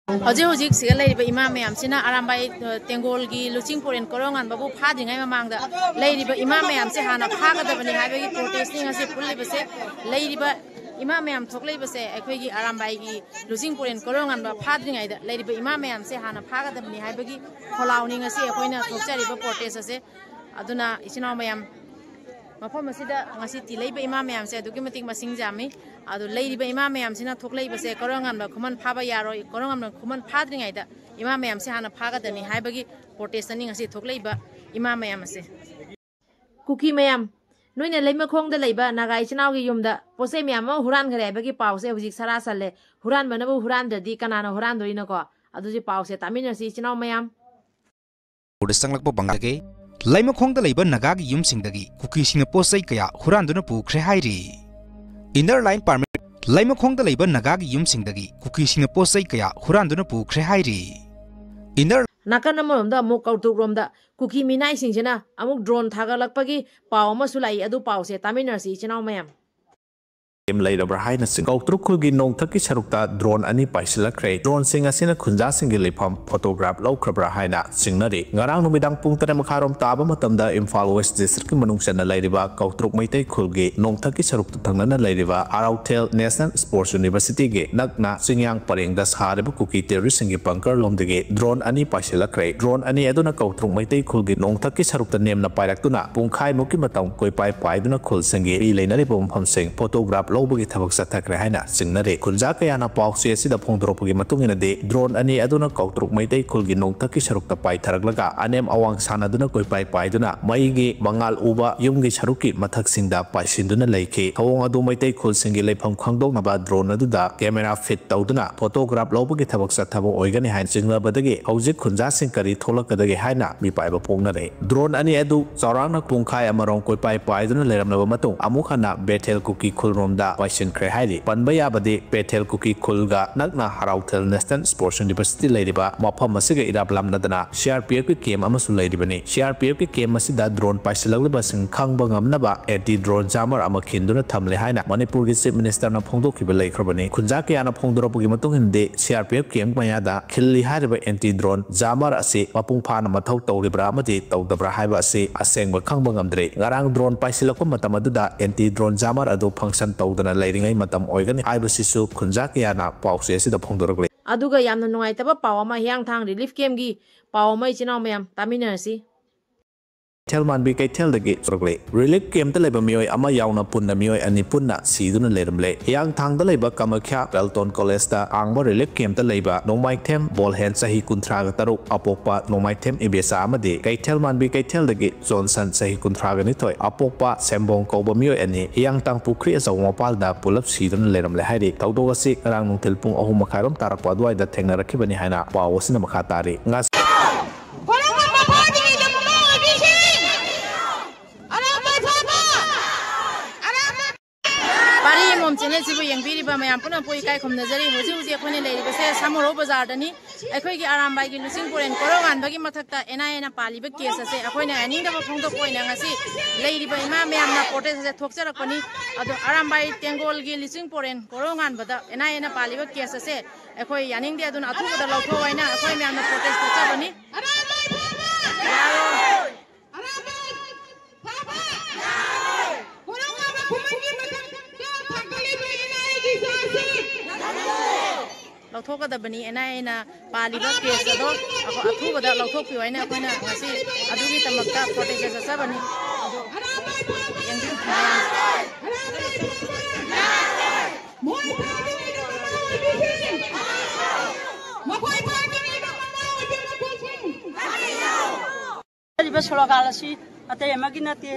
Hojik siga imam mayam sina arambai tenggol gi lucing poren korongan babu phadingai mamangda imam mayam se hana phagadabani haibagi protesting ase pullibase imam mayam thoklibase aikhoi gi arambai gi lucing poren korongan ba phadringai da imam mayam se hana phagadabani haibagi kholawning ase aikoina thokchariba protest ase aduna ichinaw mayam mafam asida ngasi tilaiba imam mayam se adugi matik masing jami adu imam mayam sina thoklaiba se korongan ba khuman phaba yaroi korongan ba khuman phadringai da imam mayam se hana phagadani haibagi protest ani ngasi thoklaiba imam mayam ase kuki mayam noina leimakhong da leiba naga ichinaw gi yumda posei mayam ma huran gare haibagi pause hujik sara salle huran banabu huran dadi kanana huran doina ko aduji pause taminasi ichinaw mayam udesanglakpa bangage laimakhongda leiba nagagi yumsingdagi kuki singna posei kaya huranduna pukhre hairi inner line permit laimakhongda leiba nagagi yumsingdagi kuki singna posei kaya huranduna pukhre hairi inner nakan amoromda amuk kautuk romda kuki minai singsina amuk drone thagalakpagi paw ama sulai adu pawse taminarsi ichinaw mayam Later, Highness Kautrukul Nong Taki Sarukta drone ani Paisilakre, drone sing as in a Kunja Singilipum, photograph low crabra haina, Singnari, Garang Midang Punta Makaram Tabamatamda, Imphal West District Manungsana Ladiva, Kautruk Meetei Kulgi, Nong Taki Sarukta Tangana Ladiva, Arautel National Sports University Gate, Nagna, Singyang Paring, Das Haribu Kuki Terrorising Bunker Lomdege, drone ani Paisilakre, drone ani Aduna Kautruk Meetei Kulgi, Nong Taki Sarukta name na Pairatuna, Punkai Mukimatang Koi Pai Paiduna Kul Singi, Lenaribum Hamsing, photograph lobagi thabak sathakre haina singnare kunja kayana pawse asida phongdropugi matungina de drone ani aduna kautruk meitei khulgi nongthaki sarukta pai tharaklaga anem awang sanaduna koi pai paiduna maigi mangal uba yumgi saruki mathaksingda paisinduna leike thawong adu meitei khul singi lepham khangdoknaba drone aduda camera fit tawduna photograph lobagi thabak sathabo oigani hain singlabadagi haujik kunja sing kari tholakadagi haina mi paiba pongnare drone ani adu chaurangna pungkhai amarong koi pai paiduna leramnaba matung amukhana bethel kuki khulromda Paisin Krehadi, Panbaya Badi, Bethel Kuki Kulga, Nagna Harautel Nestan Sports University Ladyba, Mapa Masiga Idablam Nadana, CRPF came Amasu Ladybani, CRPF came Masida drone Paisilabas and Kangbangam Naba, Eddie drone Jammer Amakinduna Tamlehaina, Manipur Chief Minister na Pongdo Kibale Krabani, Kunjaki Ana Pongdropugi Matung de CRPF came Mayada, Killi Hadiba anti drone, Jammer Ase, Mapung Pana Matau Libramati, Tawdabra Haiba Se, Aseng Kangbangam Dre, Garang drone Paisilako Matamaduda, anti drone Jammer Ado function Tawdana Lading Matam Oigan, Ibasisu, Kunjakiana, Pause, the Pongdorogli. Aduga yam no Noitaba, Pawama Yang Tang, relief game gi, Pawama Ichinamayam, Taminasi. Tell man be tell the gate struggle. Relic came the labor mio, ama yauna punna mio and nipuna, seedun ledumle. Young tang the labor kamakya, Belton Colesta, Angbo relic came the labor, no my tem, ball hands sahi kuntraga taru, apopa, no my tem ibesa amade. Kay tell man be tell the gate, Johnson sahi kuntraga nitoy, apopa, sembong koba mio and young tang pukri as a wapalda, pull up seedun ledum lehadi. Taudogasi, Rang Tilpung Ohumakaram Tarapadwai, the Tengara Kibani Hana, was in the Makatari. Sibu yang biri ba mayam puna poi kai khom nazari hoji hoji akhone lei base samoro bazar dani aikhoi gi arambai gi lusing poren korongan bagi mathakta ena pali ba case ase akhoi na aning da phong do koi na ngasi lei ba ima mayam na protest ase thokchara pani ado arambai tengol gi lusing poren korongan bada ena pali ba case ase aikhoi yaning de adun athu da lautho waina akhoi mayam na protest thokcha bani Lautokadabani ena paliba case ado athubada lautokpi waina akoina ngasi adugi tamakta protest asabani ado riba sologalasi ate maginati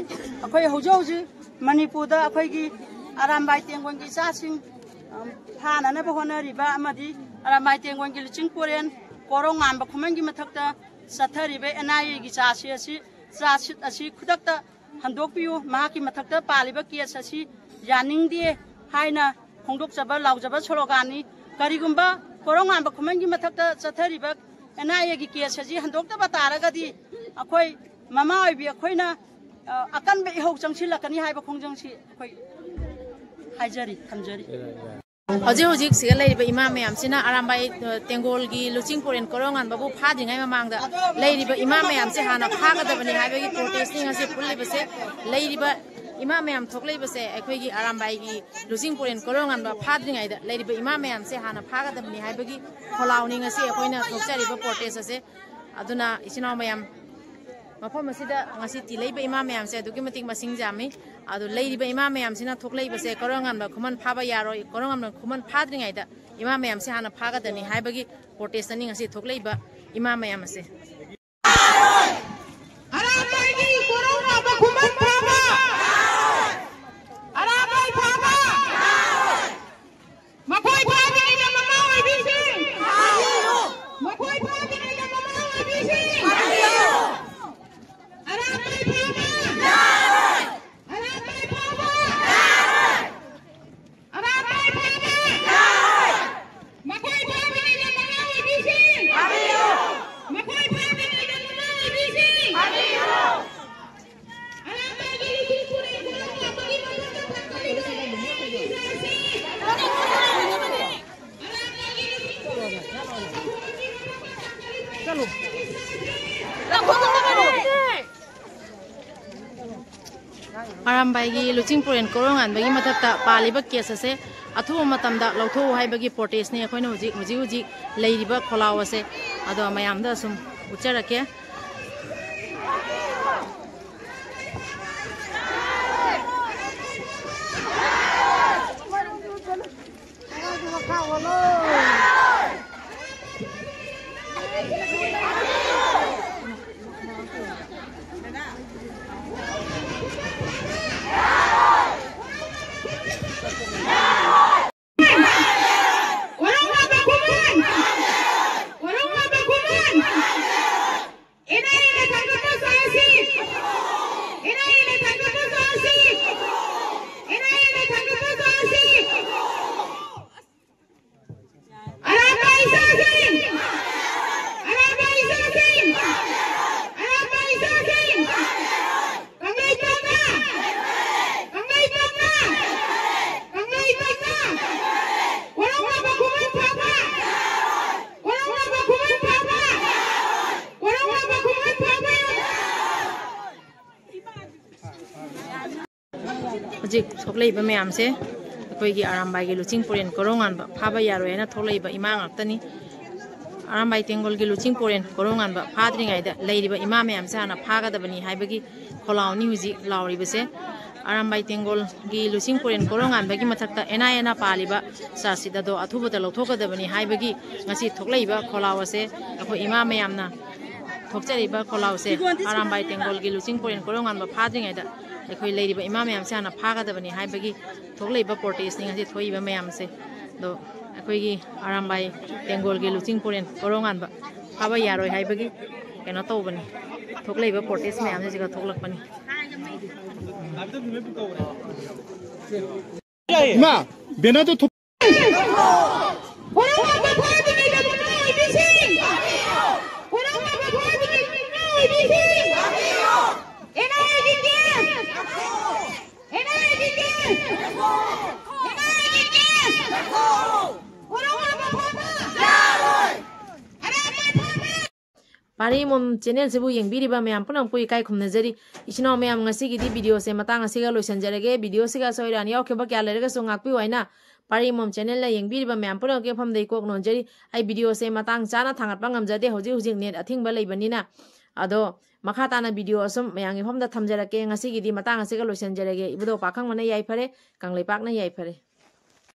akhoi hojauji manipurda akhoi arambai tengwang gi sasing Hana na bahona riba amadi aramai tengwang gi licing poren korong amba khumangi mathakta satharibe NAGA gi chasit asi khudakta handokpiu mahaki mathakta paliba case asi yaningdi haina khongdok chaba laujaba sologani karigumba korong amba khumangi mathakta sathariba NAGA gi case asi handokta bataragadi akhoi mama oibi akhoina akan be hau changsi lakani haiba khongjangsi akhoi haijari thamjari Hojik siga laiba imam mayam sina arambai tengol gi luching poren korongan babu phadingai mamangda laiba imam mayam se hana phagadabani haibagi protesting ase pullibase laiba imam mayam thokleibase aikhoi gi arambai gi luching poren korongan ba phadingai da laiba imam mayam se hana phagadabani haibagi kholawning ase aikhoina thokchariba protest ase aduna isinau mayam mafam asida ngasi tilaiba imam mayam se adugi mating masing jami adu laiba imam mayam sina thokleibase korongan ba khuman phaba yaroi korongan ba khuman phadringai da imam mayam se hana phagadani haibagi protest ani ngasi thokleiba imam mayam ase arambai gi koronga ba khuman phaba arambai phaba makhoi phadini na mama oi bisi makhoi phadini na mama oi bisi arambai phaba arambai phaba arambai phaba makhoi phadini na mama oi bisi makhoi phadini na mama oi bisi arambai gi pure koronga bagi arambai gi luching poren korongan bagi mathakta paliba case ase athu matamda lawtho haibagi protest ni akhoina hujik leiriba kholaw ase ado mayamda sum ucharake hojik thokleiba mayam se akoi gi arambai gi luching poren korongan ba phaba yaroi na thokleiba imang aktani arambai tengol gi luching poren korongan ba phadringai da leiriba imam mayam se hana phagadabani haibagi kholawni hujik lawribase arambai tengol gi luching poren korongan bagi mathakta NAGA paliba sa sida do athubata lawthokadabani haibagi ngasi thokleiba kholawase akoi imam mayamna thokchariba kholawse arambai tengol gi luching poren korongan ba phadringai da aikhoi leiriba imam mayam se hana phagadabani haibagi thokleiba protest ni ngasi thoiba mayam se do aikhoi gi arambai tengol gi luching poren korongan ba phaba yaroi haibagi kena tawbani thokleiba protest mayam se jiga thoklakpani ma benado Pari mom channel sebu yang biri ba mayam punang pui kai khumna jari isino mayam ngasi gidi video se matang asiga loisan jarage video siga soiran yaw kheba kya lerega so ngakpi waina pari mom channel la yang biri ba mayam punang ke pham dei kok non jari ai video se matang chana thangat pangam jade hojik net athing ba leibanina ado makha tana video asum mayang pham da thamjarake ngasi gidi matang asiga loisan jarage ibudo pakhang mane yai phare kanglei pak na yai phare